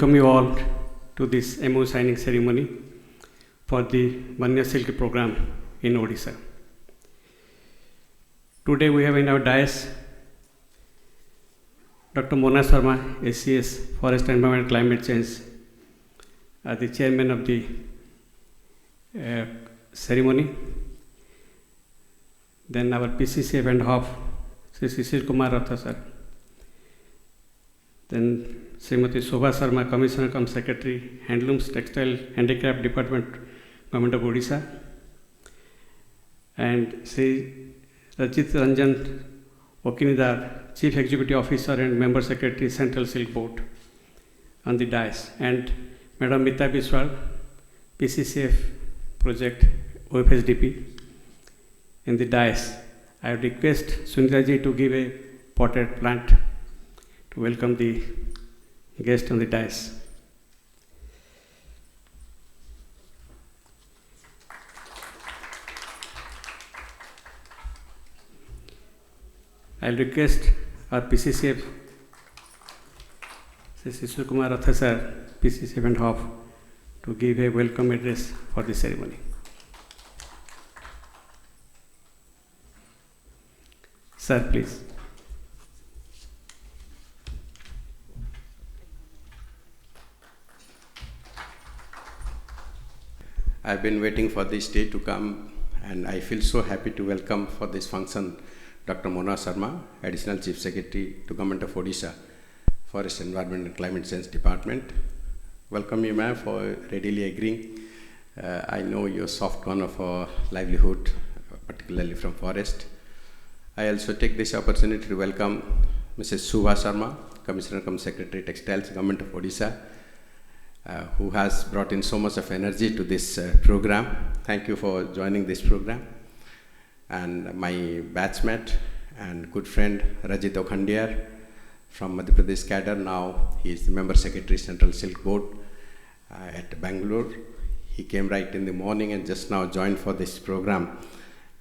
Welcome you all to this MOU signing ceremony for the Vanya Silk program in Odisha. Today we have in our dais Dr. Mona Sharma, SCS, Forest Environment Climate Change, the chairman of the ceremony. Then our PCCF and HOF, Sri Shishir Kumar Ratha sir. Then Srimati Shobha Sharma, Commissioner cum Secretary, Handlooms, Textile Handicraft Department, Government of Odisha. And Sri Rajit Ranjan Okinidar, Chief Executive Officer and Member Secretary, Central Silk Board on the dais. And Madam Mita Biswal, PCCF Project, OFSDP in the dais. I request Sunita ji to give a potted plant to welcome the guest on the dais. I'll request our PCCF, Sri Shishir Kumar Ratha sir, PCCF and HOF, to give a welcome address for the ceremony. Sir, please. I've been waiting for this day to come, and I feel so happy to welcome for this function Dr. Mona Sharma, Additional Chief Secretary to Government of Odisha, Forest Environment and Climate Change Department. Welcome you, ma'am, for readily agreeing. I know you're soft corner for livelihood, particularly from forest. I also take this opportunity to welcome Mrs. Shobha Sharma, Commissioner cum Secretary Textiles, Government of Odisha, who has brought in so much of energy to this program. Thank you for joining this program. And my batchmate and good friend Rajit Okhandiar from Madhya Pradesh cadre. Now he is the Member Secretary Central Silk Board at Bangalore. He came right in the morning and just now joined for this program.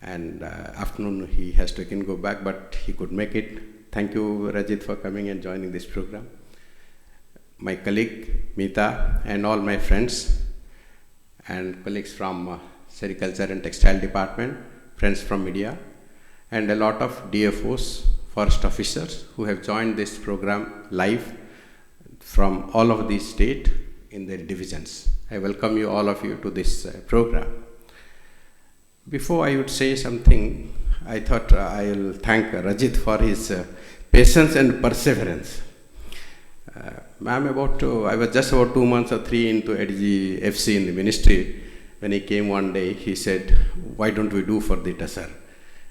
And afternoon he has to again go back, but he could make it. Thank you, Rajit, for coming and joining this program. My colleague Mita and all my friends and colleagues from Sericulture and Textile Department, friends from media, and a lot of DFOs, forest officers who have joined this program live from all over the state in their divisions. I welcome you, all of you, to this program. Before I would say something, I thought I'll thank Rajit for his patience and perseverance. Ma'am, I was just about 2 months or 3 into ADG FC in the ministry. When he came one day, he said, why don't we do for the Tasar?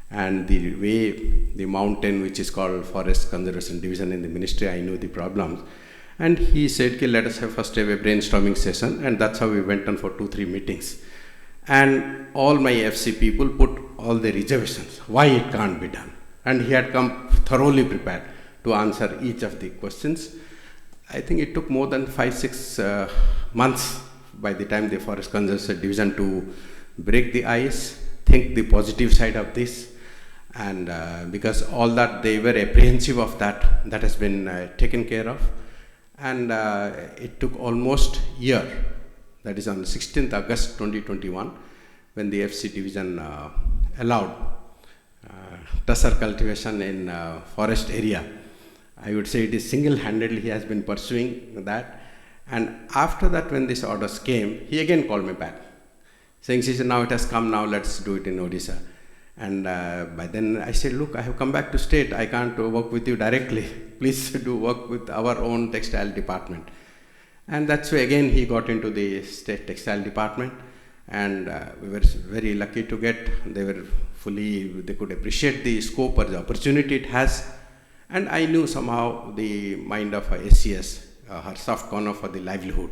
And the way the mountain, which is called Forest Conservation Division in the ministry, I knew the problems. And he said, okay, let us first have a brainstorming session. And that's how we went on for 2-3 meetings. And all my FC people put all the reservations, why it can't be done. And he had come thoroughly prepared to answer each of the questions. I think it took more than 5-6 months by the time the Forest Conservation Division to break the ice, think the positive side of this. And because all that they were apprehensive of that has been taken care of. And it took almost a year. That is on 16th August 2021, when the FC division allowed Tasar cultivation in forest area. I would say it is single-handedly he has been pursuing that. And after that, when these orders came, he again called me back, saying, "She said, now it has come, now let's do it in Odisha." And by then I said, look, I have come back to state, I can't work with you directly. Please do work with our own textile department. And that's why again he got into the state textile department, and we were very lucky to get, they could appreciate the scope or the opportunity it has. And I knew somehow the mind of SCS, her soft corner for the livelihood.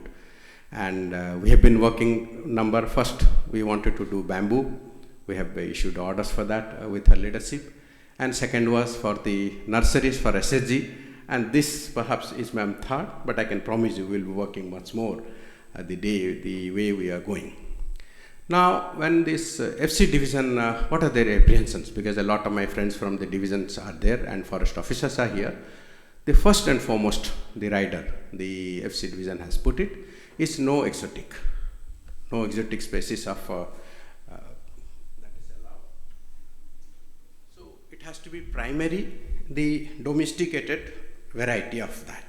And we have been working first, we wanted to do bamboo. We have issued orders for that with her leadership. And second was for the nurseries for SSG. And this perhaps is my third, but I can promise you we'll be working much more the way we are going. Now, when this FC division, what are their apprehensions? Because a lot of my friends from the divisions are there and forest officers are here. The first and foremost, the rider, the FC division has put it, is no exotic species of that is allowed. So it has to be primary, the domesticated variety of that.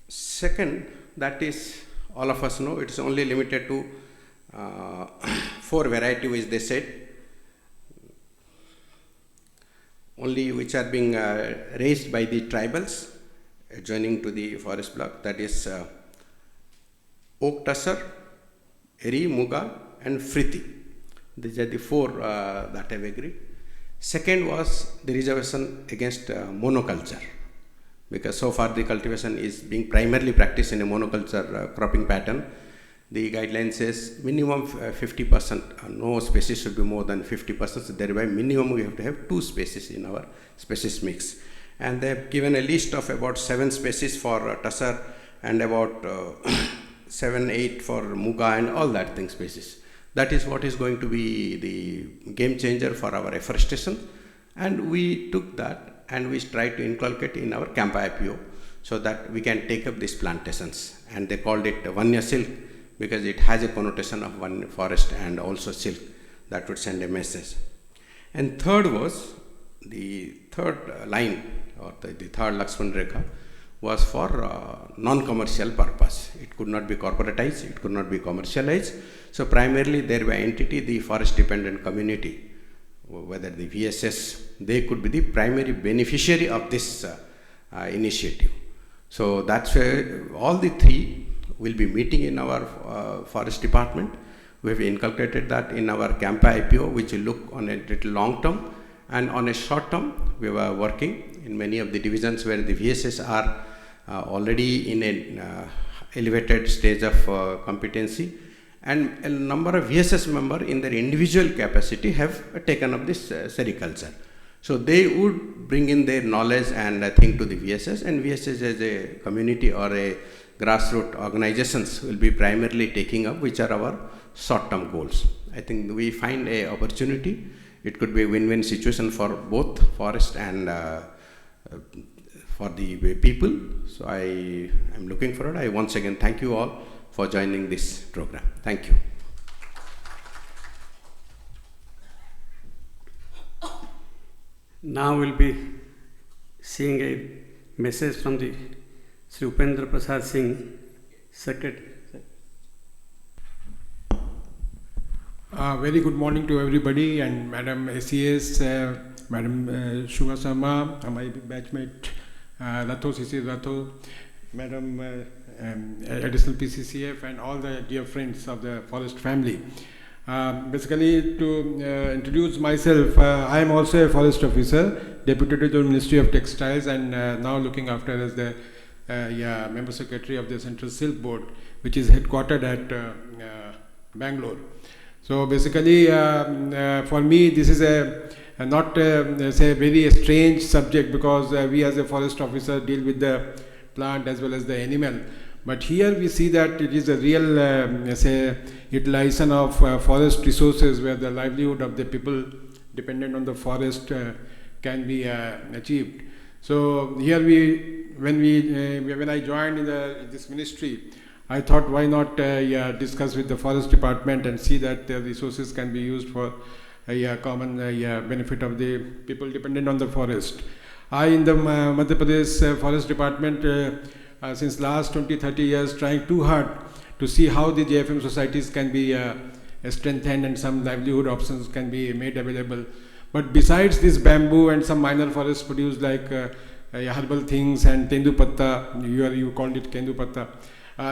Second, that is, all of us know, it is only limited to 4 varieties, which they said, only which are being raised by the tribals adjoining to the forest block, that is oak tusser, eri, muga and friti. These are the 4 that have agreed. Second was the reservation against monoculture, because so far the cultivation is being primarily practiced in a monoculture cropping pattern. The guideline says minimum 50%, no species should be more than 50%, so thereby minimum we have to have 2 species in our species mix. And they have given a list of about 7 species for tusser and about 7-8 for muga and all that thing species. That is what is going to be the game changer for our afforestation, and we took that and we tried to inculcate in our camp IPO so that we can take up these plantations, and they called it Vanya silk because it has a connotation of one forest and also silk that would send a message. And third was the third line, or the third Lakshman Rekha, was for non-commercial purpose. It could not be corporatized, it could not be commercialized. So primarily there were entity, the forest dependent community, whether the VSS, they could be the primary beneficiary of this initiative. So that's where all the 3 will be meeting in our forest department. We have inculcated that in our camp IPO, which will look on a little long term, and on a short term we were working in many of the divisions where the VSS are already in an elevated stage of competency, and a number of VSS members in their individual capacity have taken up this sericulture. So they would bring in their knowledge and thing to the VSS, and VSS as a community or a grassroots organizations will be primarily taking up, which are our short-term goals. I think we find a opportunity. It could be a win-win situation for both forest and for the people. So I am looking forward. I once again thank you all for joining this program. Thank you. Now we'll be seeing a message from the Sri Upendra Prasad Singh, Secretary. Very good morning to everybody, and Madam ACS, Madam Shubha Sharma, my batchmate Ratho, CC Ratho, Madam Additional PCCF, and all the dear friends of the forest family. Basically, to introduce myself, I am also a forest officer, deputy to the Ministry of Textiles, and now looking after as the member secretary of the Central Silk Board, which is headquartered at Bangalore. So basically, for me, this is not say a very strange subject, because we as a forest officer deal with the plant as well as the animal. But here we see that it is a real say utilization of forest resources, where the livelihood of the people dependent on the forest can be achieved. So here when I joined in this ministry, I thought, why not discuss with the forest department and see that the resources can be used for common benefit of the people dependent on the forest. I in the Madhya Pradesh forest department since last 20-30 years trying too hard to see how the JFM societies can be strengthened and some livelihood options can be made available. But besides this bamboo and some minor forest produce like herbal things and tendu patta, you called it kendu patta,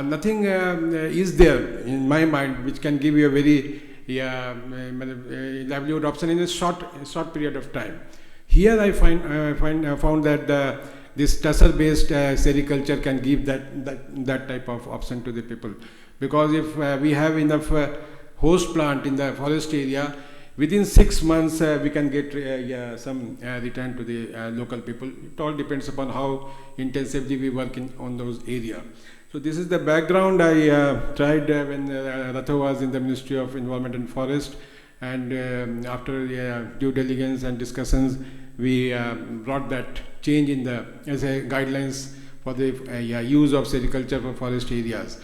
nothing is there in my mind which can give you a very livelihood option in a short period of time. Here I found that this tussar-based sericulture can give that type of option to the people, because if we have enough host plant in the forest area, within 6 months we can get some return to the local people. It all depends upon how intensively we work on those areas. So this is the background. I tried when Ratho was in the Ministry of Environment and Forest, and after due diligence and discussions, we brought that change in the as a guidelines for the use of sericulture for forest areas.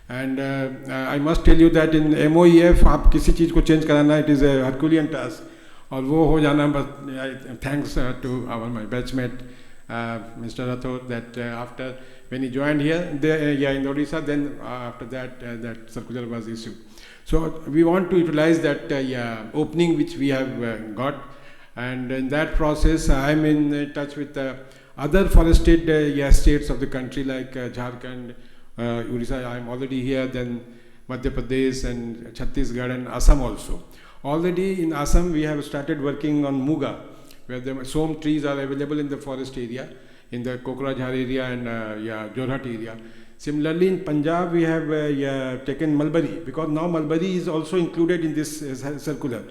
And I must tell you that in MOEF आप किसी चीज़ को change कराना, it is a Herculean task. और वो हो जाना, but thanks to my batchmate Mr. Rathod, that after when he joined here in Odisha, then after that that circular was issued. So we want to utilize that opening which we have got, and in that process I am in touch with other forested states of the country like Jharkhand, Odisha. I am already here, then Madhya Pradesh and Chhattisgarh and Assam also. Already in Assam we have started working on Muga, where the som trees are available in the forest area, in the Kokrajhar area and Jorhat area. Similarly in Punjab we have taken mulberry, because now mulberry is also included in this circular.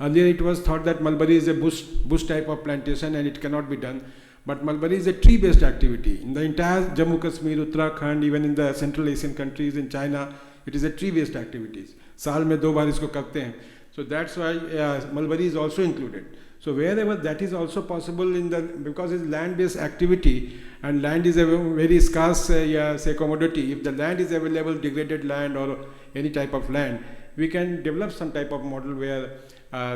Earlier it was thought that mulberry is a bush type of plantation and it cannot be done. But mulberry is a tree-based activity. In the entire Jammu Kashmir, Uttarakhand, even in the Central Asian countries, in China, it is a tree-based activities. साल में 2 बार इसको करते हैं. So that's why mulberry is also included. So wherever that is also possible because it's land-based activity, and land is a very scarce say commodity. If the land is available, degraded land or any type of land, we can develop some type of model where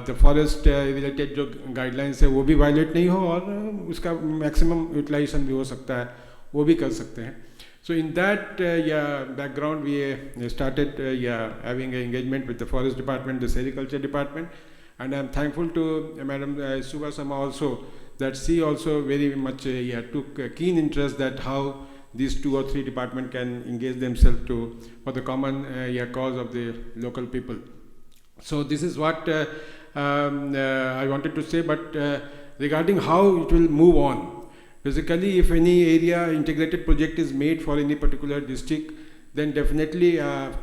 the forest related जो guidelines है वो भी violate नहीं हो और उसका maximum utilization भी हो सकता है, वो भी कर सकते हैं. So in that background we started having an engagement with the Forest Department, the Sericulture Department, and I am thankful to Madam Subha Sama also, that she also very much took a keen interest that how these 2 or 3 departments can engage themselves for the common cause of the local people. So this is what I wanted to say, but regarding how it will move on, basically if any area integrated project is made for any particular district, then definitely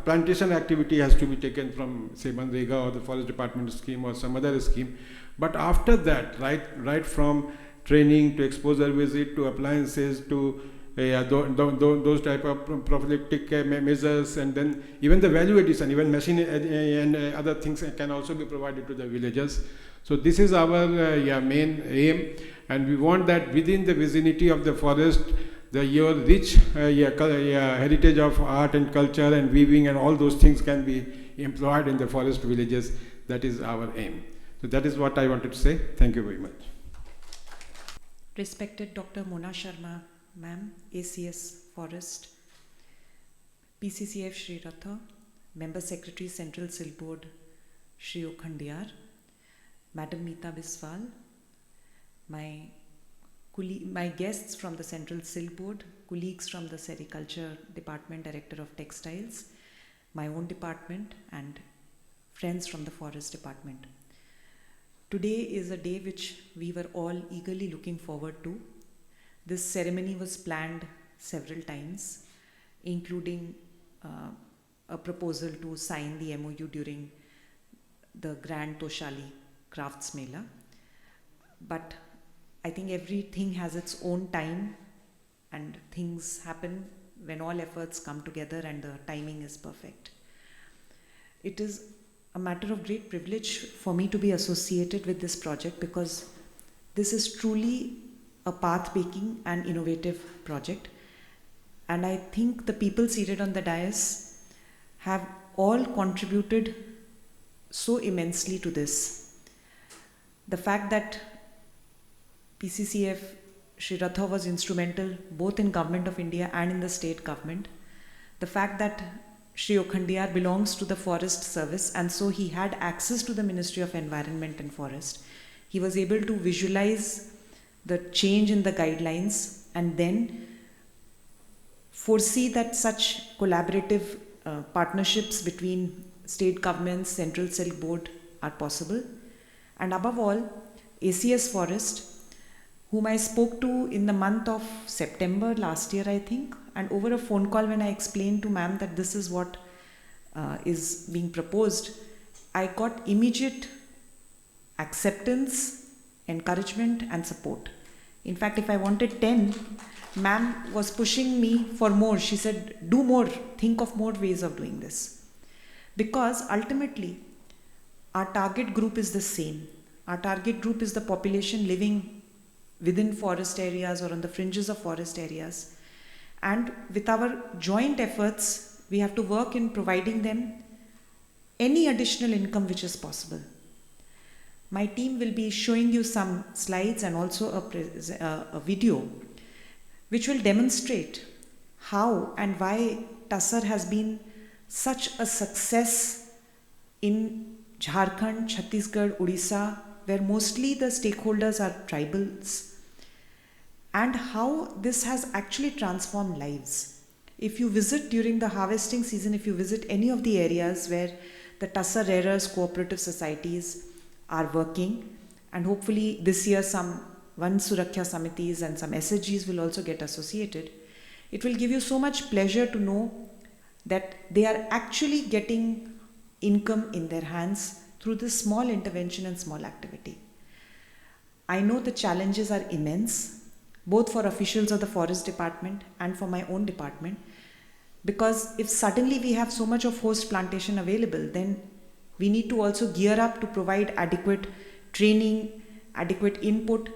plantation activity has to be taken from say Manrega or the Forest Department scheme or some other scheme. But after that, right from training to exposure visit to appliances to those type of prophylactic measures, and then even the value addition, even machine and other things can also be provided to the villagers. So this is our main aim, and we want that within the vicinity of the forest, your rich heritage of art and culture and weaving and all those things can be employed in the forest villages. That is our aim. So that is what I wanted to say. Thank you very much. Respected Dr. Mona Sharma, Ma'am, ACS Forest, PCCF Shri Ratha, Member Secretary Central Silk Board Shri Okhandiyar, Madam Meeta Biswal, my guests from the Central Silk Board, colleagues from the Sericulture Department, Director of Textiles, my own department, and friends from the Forest Department. Today is a day which we were all eagerly looking forward to. This ceremony was planned several times, including a proposal to sign the MOU during the Grand Toshali Crafts Mela. But I think everything has its own time, and things happen when all efforts come together and the timing is perfect. It is a matter of great privilege for me to be associated with this project, because this is truly a path-making and innovative project. And I think the people seated on the dais have all contributed so immensely to this. The fact that PCCF Shri Ratha was instrumental both in Government of India and in the state government. The fact that Shri Okhandiyar belongs to the Forest Service, and so he had access to the Ministry of Environment and Forest. He was able to visualize the change in the guidelines and then foresee that such collaborative partnerships between state governments, Central Silk Board are possible. And above all, ACS Forest, whom I spoke to in the month of September last year, I think, and over a phone call when I explained to ma'am that this is what is being proposed, I got immediate acceptance, encouragement and support. In fact, if I wanted 10, ma'am was pushing me for more. She said, do more, think of more ways of doing this. Because ultimately, our target group is the same. Our target group is the population living within forest areas or on the fringes of forest areas. And with our joint efforts, we have to work in providing them any additional income which is possible. My team will be showing you some slides and also a video which will demonstrate how and why Tussar has been such a success in Jharkhand, Chhattisgarh, Odisha, where mostly the stakeholders are tribals, and how this has actually transformed lives. If you visit during the harvesting season, if you visit any of the areas where the Tussar Rearers cooperative societies are working, and hopefully this year some Van Suraksha Samitis and some SHGs will also get associated, it will give you so much pleasure to know that they are actually getting income in their hands through this small intervention and small activity. I know the challenges are immense, both for officials of the Forest Department and for my own department, because if suddenly we have so much of host plantation available, then we need to also gear up to provide adequate training, adequate input.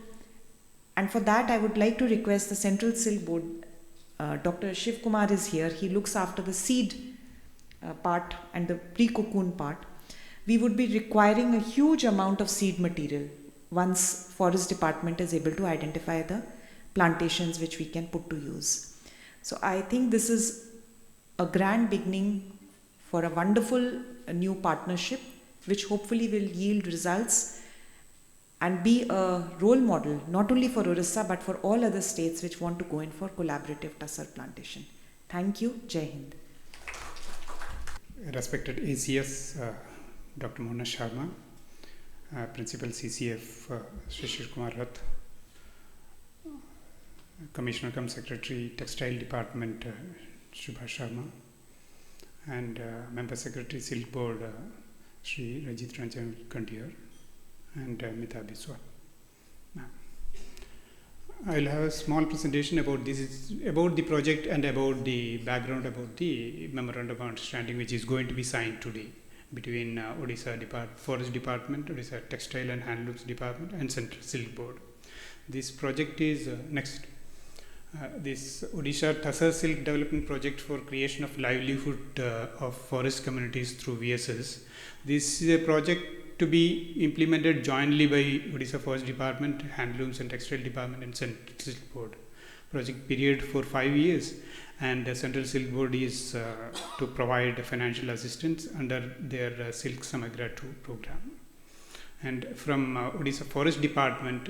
And for that, I would like to request the Central Silk Board. Dr. Shiv Kumar is here. He looks after the seed part and the pre-cocoon part. We would be requiring a huge amount of seed material once Forest Department is able to identify the plantations which we can put to use. So I think this is a grand beginning for a wonderful new partnership which hopefully will yield results and be a role model not only for Odisha but for all other states which want to go in for collaborative Tussar plantation. Thank you. Jai Hind. Respected ACS, Dr. Mona Sharma, Principal CCF, Shishir Kumar Rath, Commissioner cum Secretary, Textile Department, Shubha Sharma, and Member Secretary, Silk Board, Shri Rajit Ranjan Kandiar, and Mita Biswa. I will have a small presentation about this, about the project and about the background about the memorandum of understanding which is going to be signed today between Odisha Forest Department, Odisha Textile and Handlooms Department, and Central Silk Board. This project is next. This Odisha Tussar Silk Development Project for creation of livelihood of forest communities through VSS. This is a project to be implemented jointly by Odisha Forest Department, Handlooms and Textile Department, and Central Silk Board. Project period for 5 years, and the Central Silk Board is to provide financial assistance under their Silk Samagra 2 program. And from Odisha Forest Department,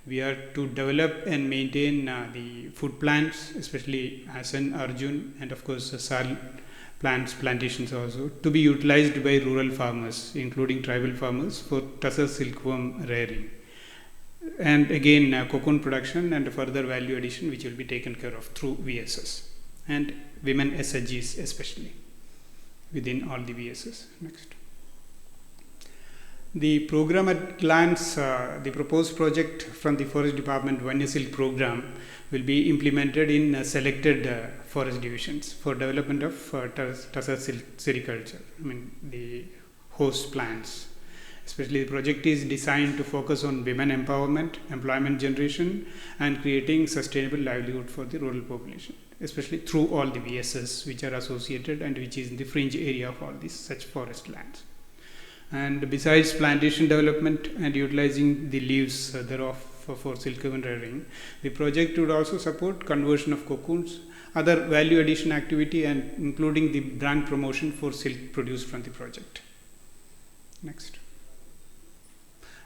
we are to develop and maintain the food plants, especially Asan, Arjun, and of course Sal plants, plantations also, to be utilized by rural farmers, including tribal farmers, for Tussar silkworm rearing. And again, cocoon production and further value addition, which will be taken care of through VSS and women SHGs, especially within all the VSS. Next. The program at glance, the proposed project from the Forest Department Vanya Silk program will be implemented in selected forest divisions for development of Tussar sericulture. I mean the host plants. Especially the project is designed to focus on women empowerment, employment generation, and creating sustainable livelihood for the rural population, especially through all the VSS which are associated and which is in the fringe area of all these such forest lands. And besides plantation development and utilizing the leaves thereof for silkworm rearing, the project would also support conversion of cocoons, other value addition activity, and including the brand promotion for silk produced from the project. Next.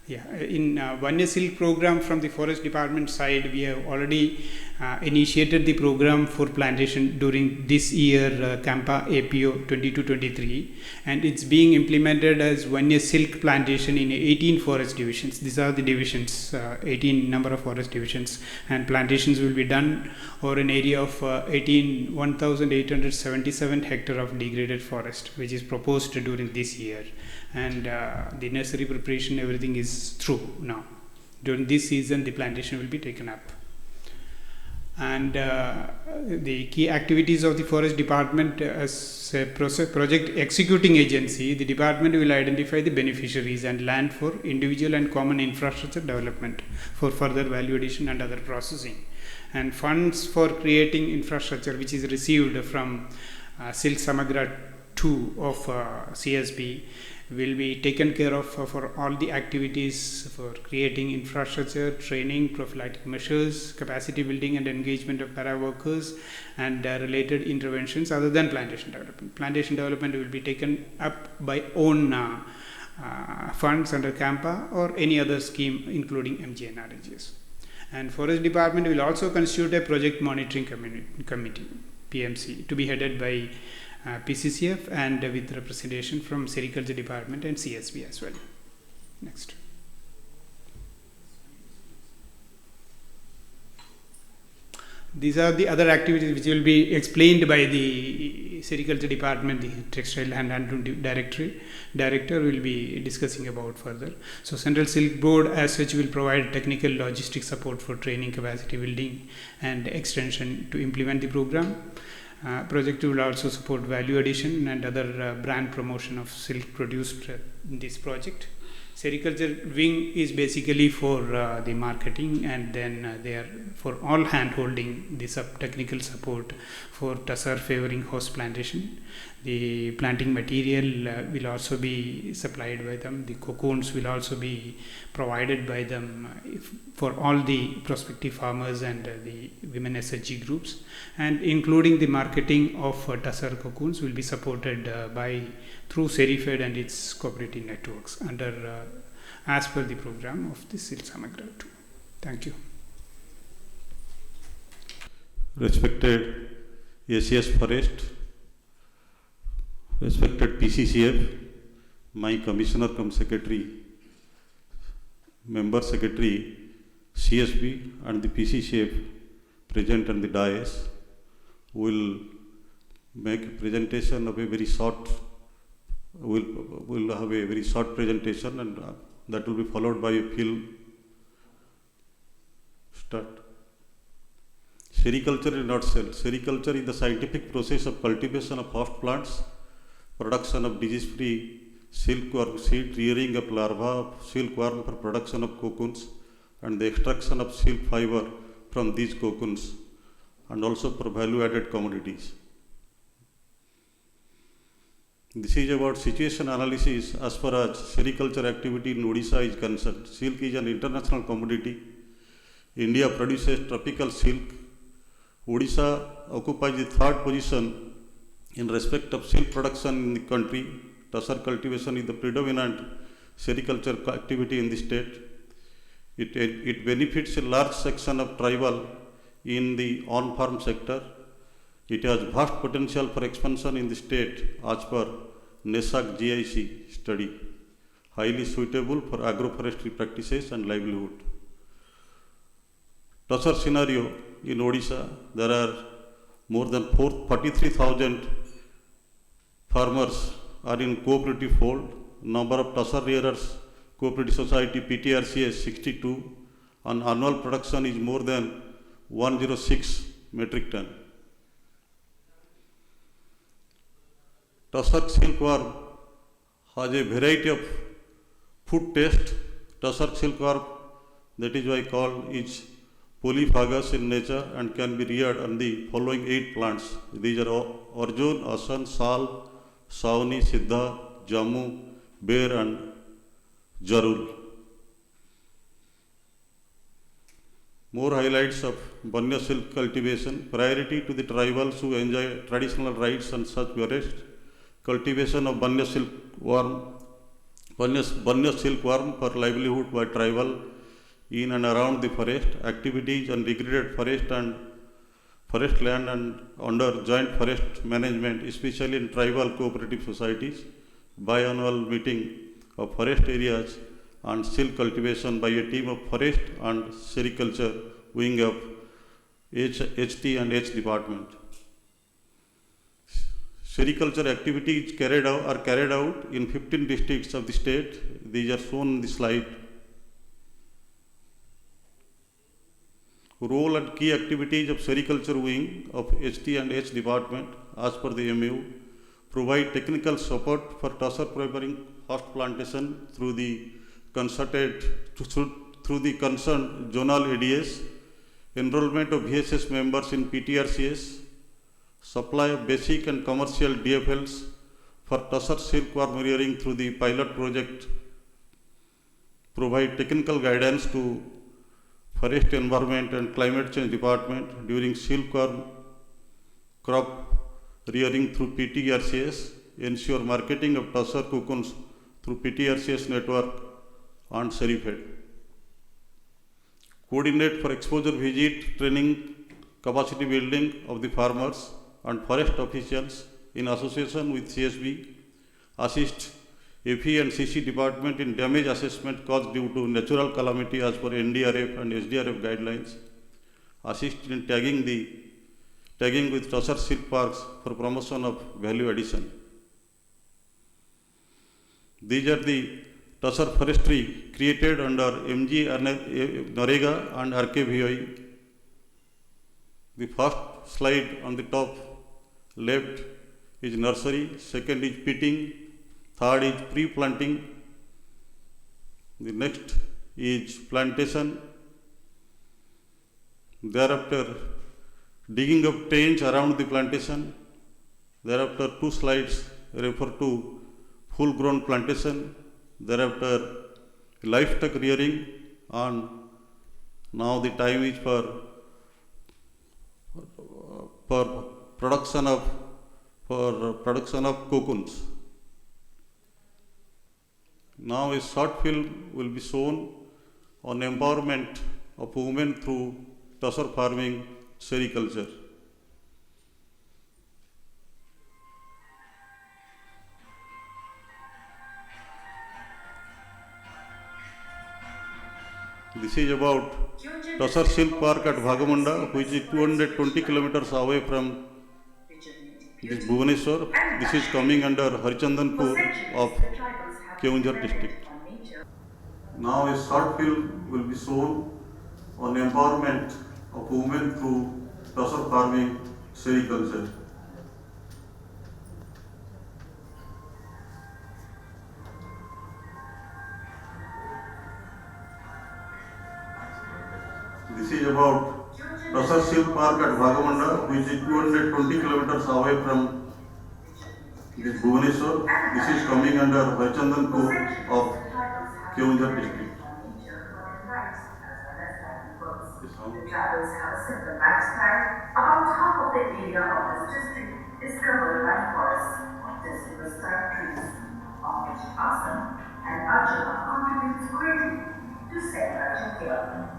Yeah, in Vanya Silk program from the Forest Department side, we have already initiated the program for plantation during this year, Campa APO 22-23, and it's being implemented as Vanya Silk plantation in 18 forest divisions. These are the divisions, 18 number of forest divisions, and plantations will be done over an area of 1,877 hectare of degraded forest, which is proposed during this year. And the necessary preparation, everything is through now. During this season, the plantation will be taken up. And the key activities of the Forest Department as a project executing agency, the department will identify the beneficiaries and land for individual and common infrastructure development for further value addition and other processing. And funds for creating infrastructure which is received from Silk Samagra 2 of CSB will be taken care of for all the activities for creating infrastructure, training, prophylactic measures, capacity building and engagement of para workers, and related interventions other than plantation development. Plantation development will be taken up by own funds under CAMPA or any other scheme including MGNRGS. And Forest Department will also constitute a project monitoring committee, PMC, to be headed by PCCF and with representation from Sericulture Department and CSB as well. Next. These are the other activities which will be explained by the Sericulture Department. The Textile Handloom Director will be discussing about further. So Central Silk Board as such will provide technical logistic support for training, capacity building and extension to implement the program. Project will also support value addition and other brand promotion of silk produced in this project. Sericulture wing is basically for the marketing, and then they are for all hand holding the technical support for tussar favoring host plantation. The planting material will also be supplied by them. The cocoons will also be provided by them for all the prospective farmers and the women SHG groups, and including the marketing of tussar cocoons will be supported through Serifed and its cooperative networks under as per the program of the Silk Samagra 2. Thank you. Respected ACS Forest, respected PCCF, my Commissioner cum Secretary, Member Secretary, CSB and the PCCF present on the dais will make a presentation of a very short, will have a very short presentation, and that will be followed by a film. Start. Sericulture in a nutshell. Sericulture is the scientific process of cultivation of host plants, production of disease-free silkworm seed, rearing of larvae of silkworm for production of cocoons, and the extraction of silk fiber from these cocoons, and also for value-added commodities. This is about situation analysis as far as sericulture activity in Odisha is concerned. Silk is an international commodity. India produces tropical silk. Odisha occupies the third position in respect of silk production in the country. Tussar cultivation is the predominant sericulture activity in the state. It benefits a large section of tribal in the on-farm sector. It has vast potential for expansion in the state as per NESAC GIC study, highly suitable for agroforestry practices and livelihood. Tussar scenario in Odisha, there are more than 43,000 farmers are in cooperative fold. Number of tussar rearers, cooperative society PTRC is 62, and annual production is more than 106 metric ton. Tussar silkworm has a variety of food taste. Tussar silkworm, that is why called, is polyphagous in nature and can be reared on the following 8 plants. These are Arjun, Asan, Sal, Sauni, Siddha, Jammu, Bear and Jarul. More highlights of Vanya silk cultivation. Priority to the tribals who enjoy traditional rights and such forest. Cultivation of Vanya silkworm for livelihood by tribal in and around the forest. Activities on degraded forest and forest land and under joint forest management, especially in tribal cooperative societies. Biannual meeting of forest areas and silk cultivation by a team of forest and sericulture wing of HT and H department. Sericulture activities are carried out in 15 districts of the state. These are shown in the slide. Role and key activities of sericulture wing of HT and H department as per the MOU. Provide technical support for tusser preparing host plantation through the concerned zonal ADS, enrollment of VSS members in PTRCS, supply of basic and commercial DFLs for tusser silkworm rearing through the pilot project, provide technical guidance to Forest Environment and Climate Change Department during silkworm crop rearing through PTRCS, ensure marketing of tusser cocoons through PTRCS network and Serifed. Coordinate for exposure visit, training, capacity building of the farmers and forest officials in association with CSB, assist FE and CC department in damage assessment caused due to natural calamity as per NDRF and SDRF guidelines, assist in tagging with tusser silk parks for promotion of value addition. These are the tusser forestry created under MG Narega and RKVI. The first slide on the top left is nursery, second is pitting, third is pre-planting, the next is plantation, thereafter digging of trench around the plantation, thereafter two slides refer to full grown plantation, thereafter livestock rearing, and now the time is for production of cocoons. Now a short film will be shown on empowerment of women through tusser farming, sericulture. This is about Tusser Silk Park at Bhagamunda, which is 220 kilometers away from this Bhubaneswar. This is coming under Harichandanpur of Keonjhar district. Now a short film will be shown on empowerment of women through tusser farming, sericulture. This is about Tusser Silk Park at Bhagamunda, which is 220 kilometers away from this Bhubaneswar. This is coming under Harichandanpur of Keonjhar district. The tribals have a simple lifestyle. About half of the area of this district is covered by forests of deciduous trees, of which Assam and Arjuna contributes greatly to sericulture care.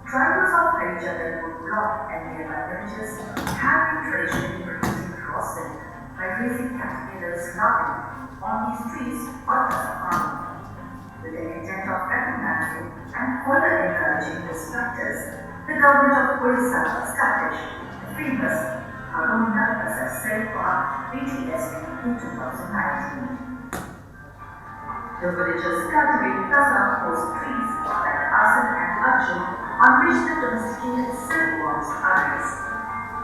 Tribals of Harichandanpur block and nearby villages have been traditionally producing raw silk by raising caterpillars larvae on these trees or tusser farming. With the intent of recognizing and further encouraging this practice, the government of Odisha established the famous Bhagamunda Tusser Silk Park BTSP in 2019. The villagers cultivate tusser host trees like Assam and Arjun, on which the domesticated silkworms are raised.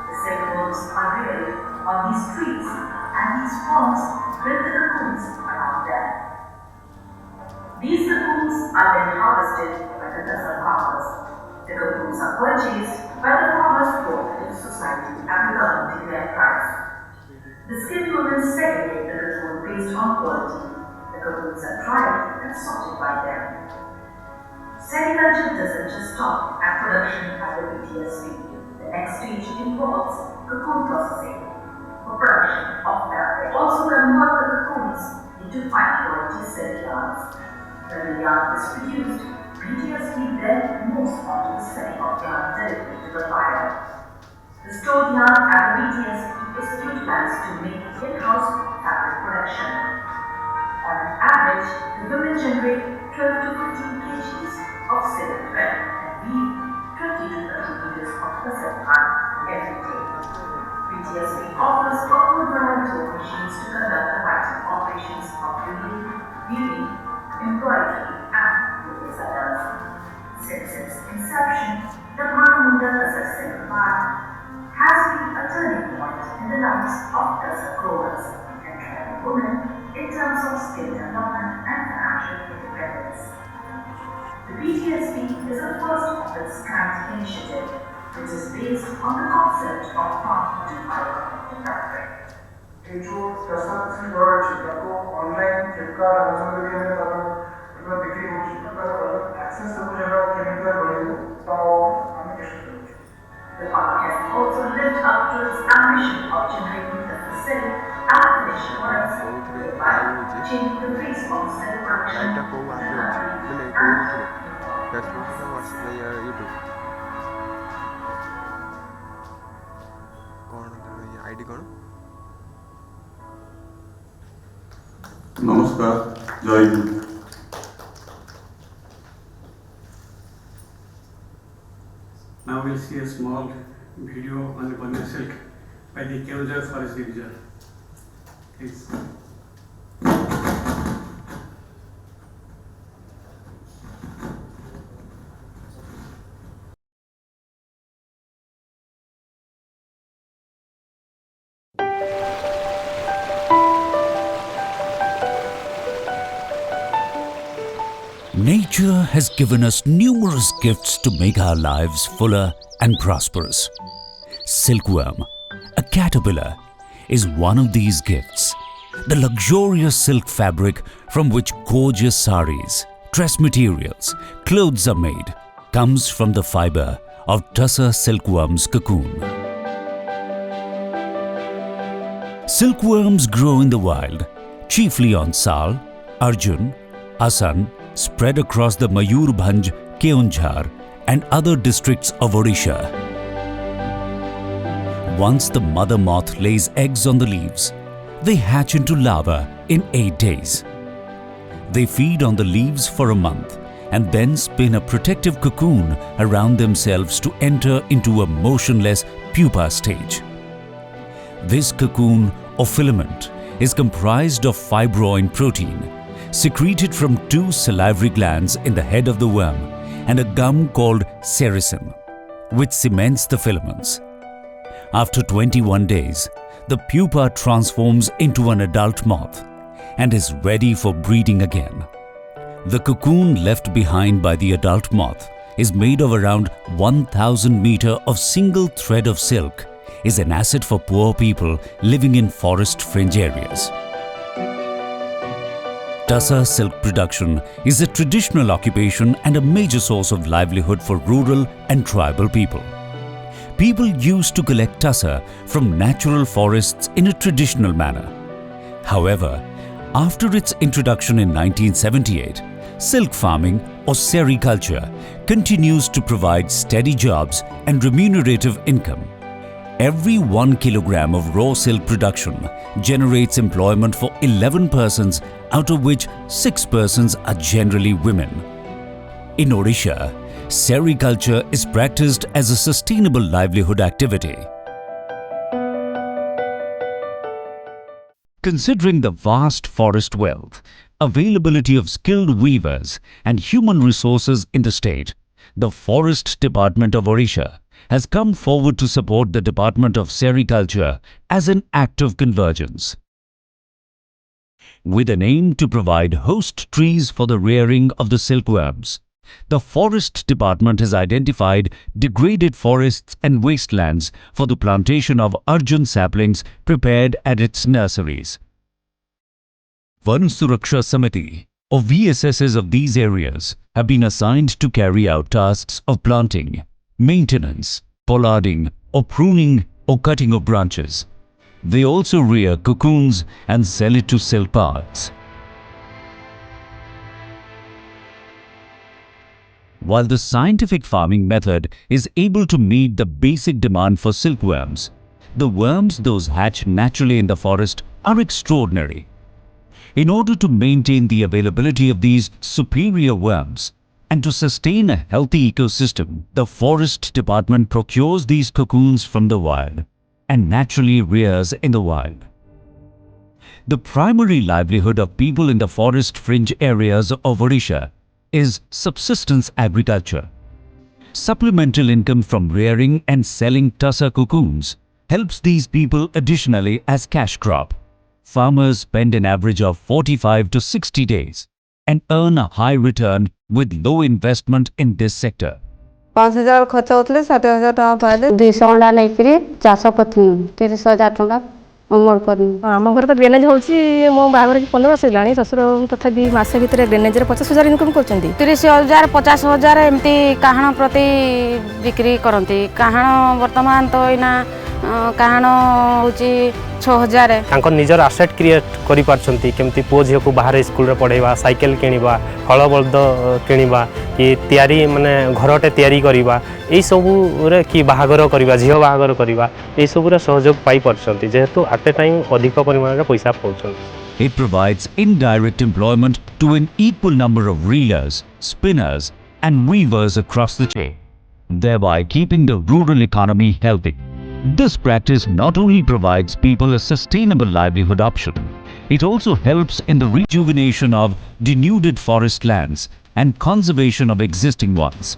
The silkworms are reared on these trees, and these worms build the cocoons around them. These cocoons are then harvested by the tusser farmers. The cocoons are purchased by the farmers' cooperative society at the government declared price. The skilled women segregate the cocoon based on quality. The cocoons are dried and sorted by them. Sericulture doesn't just stop at production at the BTSP. The next stage involves cocoon processing. For production of that, they also convert the cocoons into fine quality silk yarns. When the yarn is produced, BTSP then moves on to the setting of yarn directly to the fire. The stored yarn at the BTSP is utilized to make in-house fabric production. On an average, the women generate 12 to 15 kgs of silk thread and weave 20 to 30 meters of tusser yarn every day. BTSP offers a full variety of machines to conduct the vital operations of weaving, embroidery, and various others. Since its inception, the Bhagamunda Textiles Grant Initiative, which is based on the concept of farm to fiber to fabric. जो प्रसाद को online Flipkart Amazon वगैरह में तारा बिक्री हो चुका है तारा access सब जगह केमिकल बढ़ेगा तो हमें कैसे करेंगे? The park has also lived up to its ambition of generating the necessary and finished products, thereby changing the face of silk production in the country. ID कौन नमस्कार, जय Hind. Now we'll see a small video on the Vanya silk by the Odisha Forest Division. Please. Nature has given us numerous gifts to make our lives fuller and prosperous. Silkworm, a caterpillar, is one of these gifts. The luxurious silk fabric from which gorgeous saris, dress materials, clothes are made comes from the fiber of tussar silkworm's cocoon. Silkworms grow in the wild, chiefly on Sal, Arjun, Asan, spread across the Mayurbhanj, Keonjhar and other districts of Odisha. Once the mother moth lays eggs on the leaves, they hatch into larvae in 8 days. They feed on the leaves for a month and then spin a protective cocoon around themselves to enter into a motionless pupa stage. This cocoon or filament is comprised of fibroin protein, secreted from 2 salivary glands in the head of the worm and a gum called sericin, which cements the filaments. After 21 days, the pupa transforms into an adult moth and is ready for breeding again. The cocoon left behind by the adult moth is made of around 1,000 meters of single thread of silk, is an asset for poor people living in forest fringe areas. Tussar silk production is a traditional occupation and a major source of livelihood for rural and tribal people. People used to collect tussar from natural forests in a traditional manner. However, after its introduction in 1978, silk farming or sericulture continues to provide steady jobs and remunerative income. Every 1 kilogram of raw silk production generates employment for 11 persons, out of which 6 persons are generally women. In Odisha, sericulture is practiced as a sustainable livelihood activity. Considering the vast forest wealth, availability of skilled weavers and human resources in the state, the Forest Department of Odisha has come forward to support the Department of Sericulture as an act of convergence. With an aim to provide host trees for the rearing of the silkworms, the Forest Department has identified degraded forests and wastelands for the plantation of Arjun saplings prepared at its nurseries. Van Suraksha Samiti, or VSSs of these areas, have been assigned to carry out tasks of planting, maintenance, pollarding or pruning or cutting of branches. They also rear cocoons and sell it to silk parts. While the scientific farming method is able to meet the basic demand for silkworms, the worms those hatch naturally in the forest are extraordinary. In order to maintain the availability of these superior worms and to sustain a healthy ecosystem, the Forest Department procures these cocoons from the wild and naturally rears in the wild. The primary livelihood of people in the forest fringe areas of Odisha is subsistence agriculture. Supplemental income from rearing and selling tussar cocoons helps these people additionally as cash crop. Farmers spend an average of 45 to 60 days and earn a high return with low investment in this sector. 5,000 खर्च होते 60,000 टका पाइले 200 अंडा नहीं चाष कर 30,000 टका अमल कर आम घर तो ड्रेनेज होची मो बाहर 15 वर्ष हेलानी ससुर तथापि मासे भितर ड्रेनेज 50,000 इनकम करछन 30,000 50,000 एमती काहण प्रति बिक्री करती काहण वर्तमान तो इना काहण होची 6,000 तांको निजर आसेट क्रिएट करि पारछंती केमती पो झियो को बाहर स्कूल रे पढाइबा साइकिल किनिबा हळ बलद किनिबा कि तयारी माने घरटे तयारी करिबा एई सबु रे कि बाहागर करिबा झियो बाहागर करिबा एई सबु रे सहयोग पाई पारछंती जेहेतु एट ए टाइम अधिक परिमाण रे पैसा पाउछंती. It provides indirect employment to an equal number of reelers, spinners and weavers across the chain, thereby keeping the rural economy healthy. This practice not only provides people a sustainable livelihood option, it also helps in the rejuvenation of denuded forest lands and conservation of existing ones.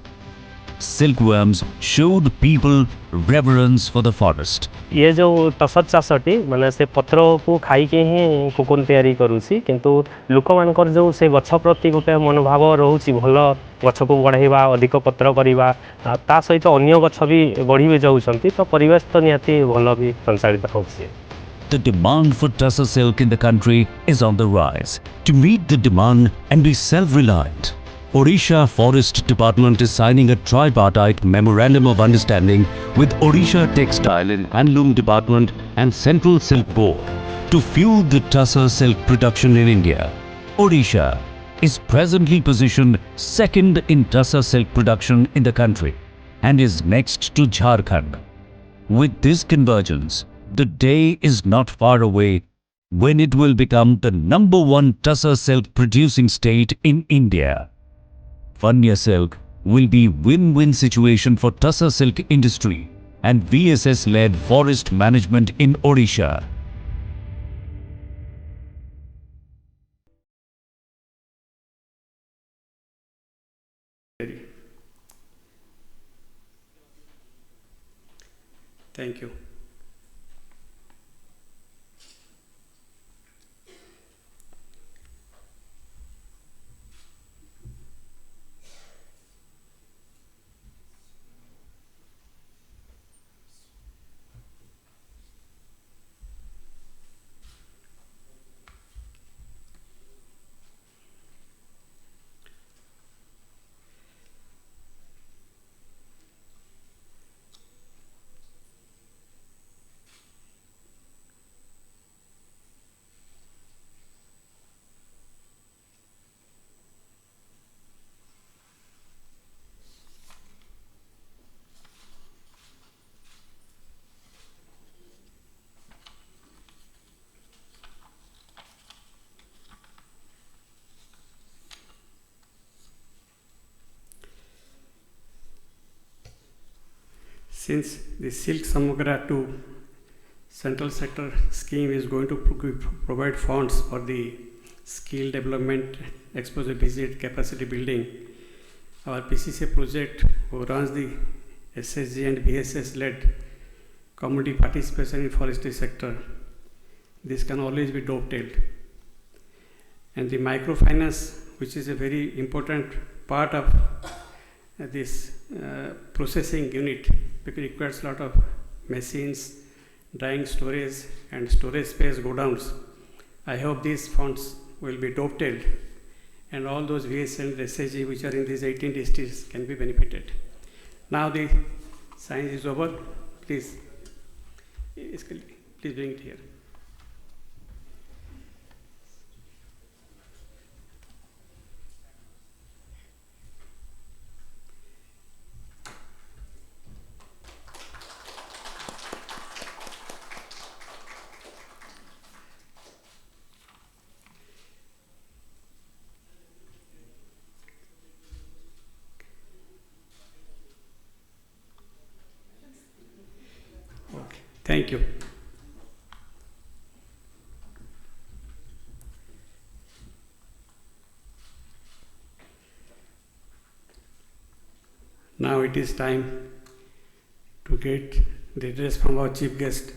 Silkworms showed people reverence for the forest. ये जो तसर चाषटी माने से पत्र को खाई के ही cocoon तयारी करूसी किंतु लोक मानकर जो से गछ प्रति गोटे मनोभाव रहउची भल गछ को बढ़ाइबा अधिक पत्र करिबा ता सहित अन्य गछ भी बढ़ी भी जाउछंती तो परिवेश तो निहाती भल भी संचालित होउची. The demand for tussar silk in the country is on the rise. To meet the demand and be self-reliant, Odisha Forest Department is signing a tripartite memorandum of understanding with Odisha Textile Handloom Department and Central Silk Board to fuel the tussar silk production in India. Odisha is presently positioned second in tussar silk production in the country and is next to Jharkhand. With this convergence, the day is not far away when it will become the #1 tussar silk producing state in India. Vanya silk will be win-win situation for tussar silk industry and VSS-led forest management in Odisha. Thank you. Since the Silk Samagra 2 central sector scheme is going to provide funds for the skill development, exposure visit, capacity building, our PCC project who runs the SSG and VSS led community participation in forestry sector, this can always be dovetailed. And the microfinance, which is a very important part of this processing unit, because it requires a lot of machines, drying storage and storage space godowns. I hope these funds will be dovetailed and all those VS and SSG which are in these 18 districts can be benefited. Now the science is over. Please bring it here. Thank you. Now it is time to get the address from our chief guest,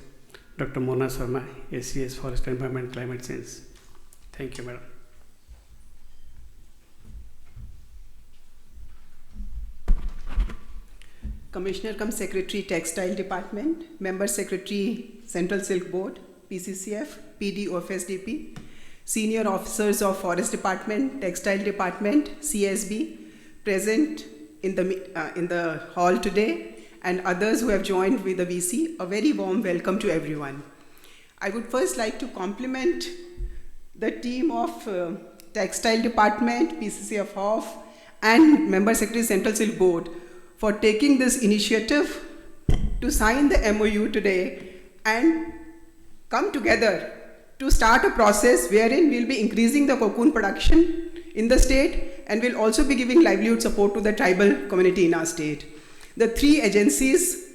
Dr. Mona Sharma, ACS Forest Environment Climate Change. Thank you, madam. Commissioner cum Secretary Textile Department, Member Secretary Central Silk Board, PCCF, PD OFSDP, Senior Officers of Forest Department, Textile Department, CSB, present in the hall today, and others who have joined with the VC, a very warm welcome to everyone. I would first like to compliment the team of Textile Department, PCCF HOF, and Member Secretary Central Silk Board for taking this initiative to sign the MOU today and come together to start a process wherein we'll be increasing the cocoon production in the state and will also be giving livelihood support to the tribal community in our state. The three agencies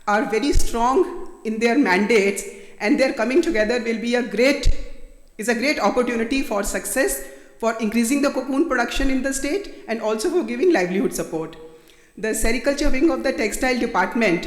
are very strong in their mandates, and their coming together will be a great opportunity for success, for increasing the cocoon production in the state and also for giving livelihood support. The sericulture wing of the textile department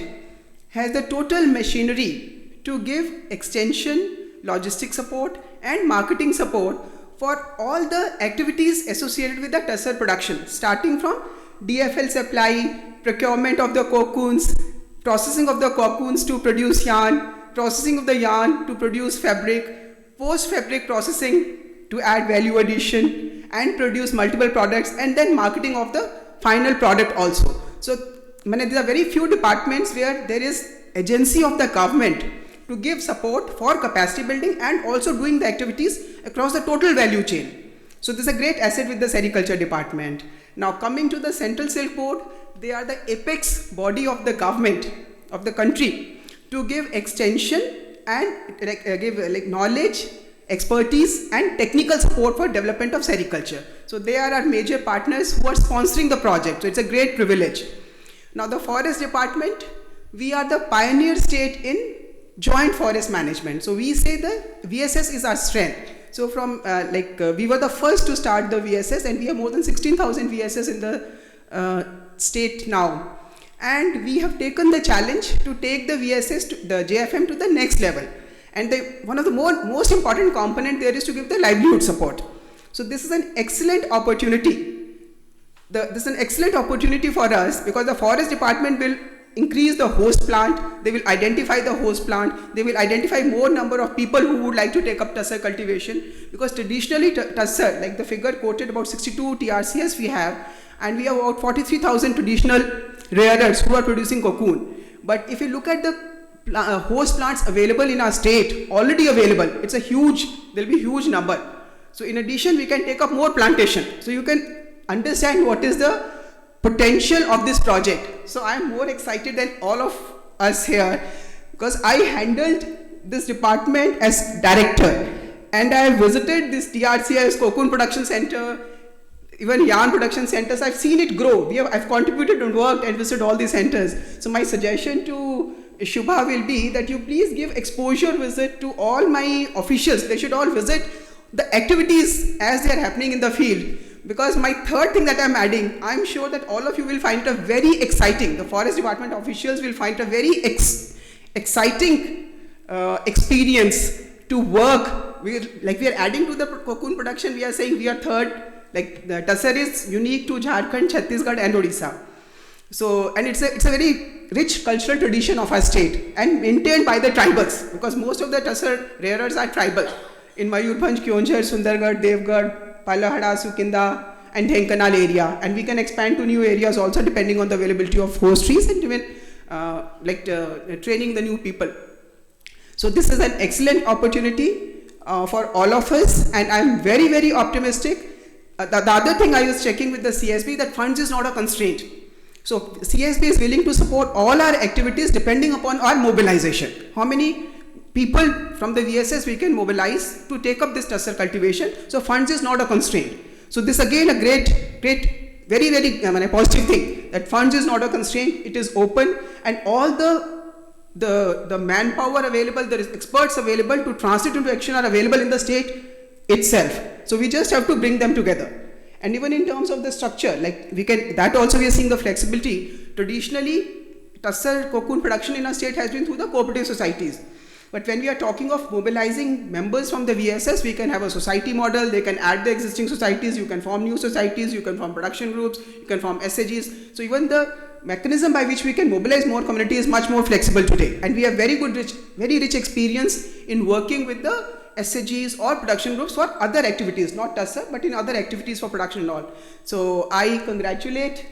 has the total machinery to give extension, logistic support and marketing support for all the activities associated with the tussar production, starting from DFL supply, procurement of the cocoons, processing of the cocoons to produce yarn, processing of the yarn to produce fabric, post-fabric processing to add value addition and produce multiple products, and then marketing of the final product also. So there are very few departments where there is agency of the government to give support for capacity building and also doing the activities across the total value chain. So this is a great asset with the sericulture department. Now coming to the Central Silk Board, they are the apex body of the government of the country to give extension and give knowledge, expertise and technical support for development of sericulture. So they are our major partners who are sponsoring the project. So it's a great privilege. Now the Forest Department, we are the pioneer state in joint forest management. So we say the VSS is our strength. So from we were the first to start the VSS, and we have more than 16,000 VSS in the state now. And we have taken the challenge to take the VSS, the JFM to the next level. And one of the most important component there is to give the livelihood support. So this is an excellent opportunity. This is an excellent opportunity for us because the Forest Department will increase the host plant, they will identify the host plant, they will identify more number of people who would like to take up tussar cultivation, because traditionally tussar, like the figure quoted, about 62 TRCS we have, and we have about 43,000 traditional rearers who are producing cocoon. But if you look at the host plants available in our state, already available, it's a huge, there'll be a huge number. So in addition, we can take up more plantation. So you can understand what is the potential of this project. So I'm more excited than all of us here because I handled this department as director, and I visited this TRCS cocoon production center, even yarn production centers. I've seen it grow. I've contributed and worked and visited all these centers. So my suggestion to Shubha will be that you please give exposure visit to all my officials. They should all visit the activities as they are happening in the field. Because my third thing that I'm adding, I'm sure that all of you will find it a very exciting, the Forest Department officials will find it a very exciting experience to work. We are adding to the cocoon production, we are saying we are third, like the tussar is unique to Jharkhand, Chhattisgarh and Odisha. So, and it's a very rich cultural tradition of our state and maintained by the tribals, because most of the tussar rearers are tribal. In Mayurbhanj, Kyonjhar, Sundargarh, Devgarh, Palahada, Sukinda and Dhenkanal area, and we can expand to new areas also depending on the availability of host trees and even training the new people. So this is an excellent opportunity for all of us, and I'm very, very optimistic. The other thing I was checking with the CSB, that funds is not a constraint. So CSB is willing to support all our activities depending upon our mobilization. How many people from the VSS we can mobilize to take up this tussar cultivation. So funds is not a constraint. So this again a great, very, very positive thing, that funds is not a constraint. It is open, and all the manpower available, the experts available to translate into action are available in the state itself. So we just have to bring them together. And even in terms of the structure, like we are seeing the flexibility. Traditionally, tussar cocoon production in our state has been through the cooperative societies. But when we are talking of mobilizing members from the VSS, we can have a society model, they can add the existing societies, you can form new societies, you can form production groups, you can form SAGs. So even the mechanism by which we can mobilize more community is much more flexible today. And we have very rich experience in working with the SHGs or production groups for other activities, not TASA, but in other activities for production and all. So I congratulate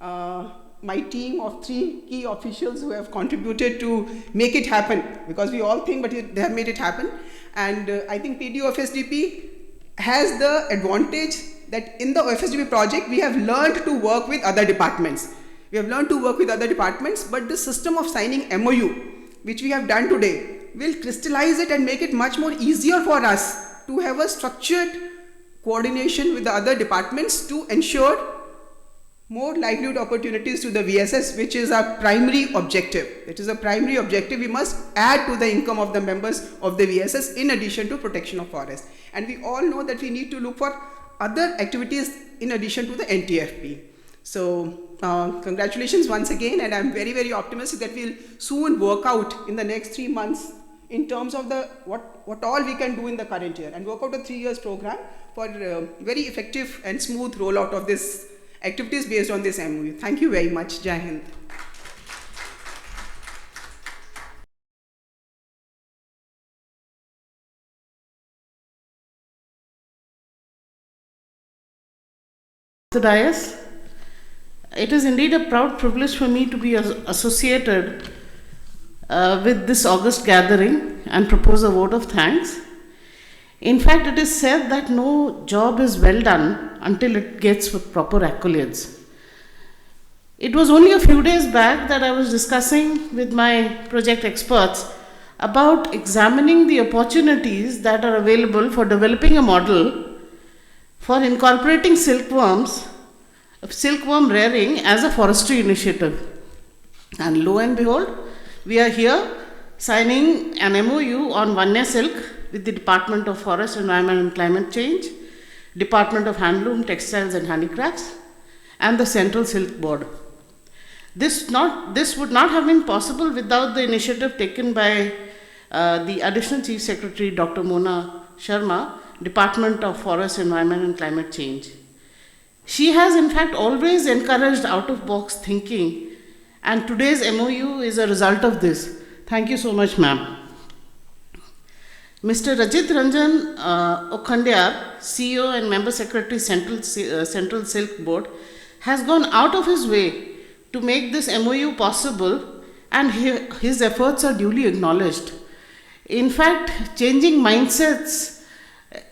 my team of 3 key officials who have contributed to make it happen, because we all think, but they have made it happen. And I think PD OFSDP has the advantage that in the OFSDP project, we have learned to work with other departments. But the system of signing MOU, which we have done today, will crystallize it and make it much more easier for us to have a structured coordination with the other departments to ensure more livelihood opportunities to the VSS, which is our primary objective. It is a primary objective. We must add to the income of the members of the VSS in addition to protection of forest. And we all know that we need to look for other activities in addition to the NTFP. So congratulations once again, and I'm very optimistic that we'll soon work out in the next 3 months in terms of the what all we can do in the current year, and work out a 3 years program for very effective and smooth rollout of this activities based on this MOU. Thank you very much. Jai Hind. The dais. It is indeed a proud privilege for me to be associated with this August gathering and propose a vote of thanks. In fact, it is said that no job is well done until it gets proper accolades. It was only a few days back that I was discussing with my project experts about examining the opportunities that are available for developing a model for incorporating silkworm rearing as a forestry initiative. And lo and behold, we are here signing an MOU on Vanya silk with the Department of Forest, Environment and Climate Change, Department of Handloom, Textiles and Handicrafts, and the Central Silk Board. This would not have been possible without the initiative taken by the Additional Chief Secretary, Dr. Mona Sharma, Department of Forest, Environment and Climate Change. She has in fact always encouraged out-of-box thinking, and today's MOU is a result of this. Thank you so much, ma'am. Mr. Rajit Ranjan Okhandyar, CEO and Member Secretary, Central Silk Board, has gone out of his way to make this MOU possible, and his efforts are duly acknowledged. In fact, changing mindsets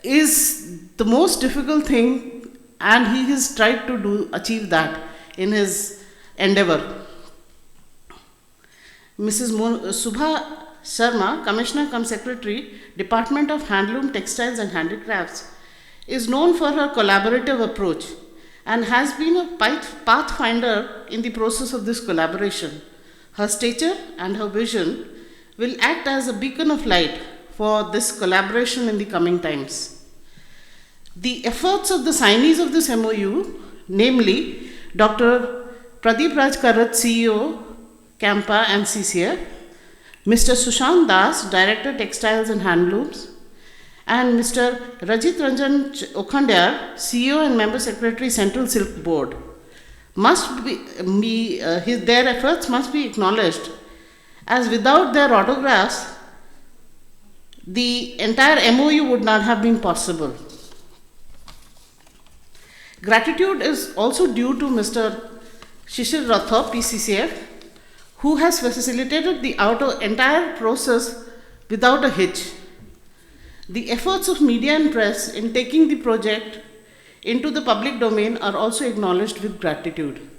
is the most difficult thing, and he has tried to achieve that in his endeavor. Mrs. Subha Sharma, Commissioner cum Secretary, Department of Handloom, Textiles and Handicrafts, is known for her collaborative approach and has been a pathfinder in the process of this collaboration. Her stature and her vision will act as a beacon of light for this collaboration in the coming times. The efforts of the signees of this MOU, namely Dr. Pradeep Raj Karat, CEO, Campa and CCF, Mr. Sushant Das, Director, Textiles and Handlooms, and Mr. Rajit Ranjan Okhandyar, CEO and Member Secretary, Central Silk Board, their efforts must be acknowledged, as without their autographs, the entire MOU would not have been possible. Gratitude is also due to Mr. Shishir Rathore, PCCF, who has facilitated the entire process without a hitch. The efforts of media and press in taking the project into the public domain are also acknowledged with gratitude.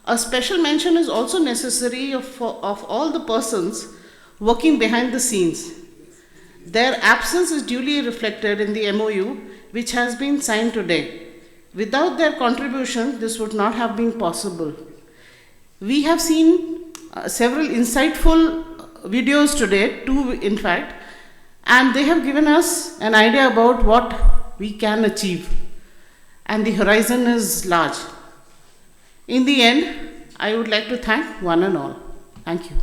A special mention is also necessary of all the persons working behind the scenes. Their absence is duly reflected in the MOU, which has been signed today. Without their contribution, this would not have been possible. We have seen several insightful videos today, 2 in fact, and they have given us an idea about what we can achieve, and the horizon is large. In the end, I would like to thank one and all. Thank you.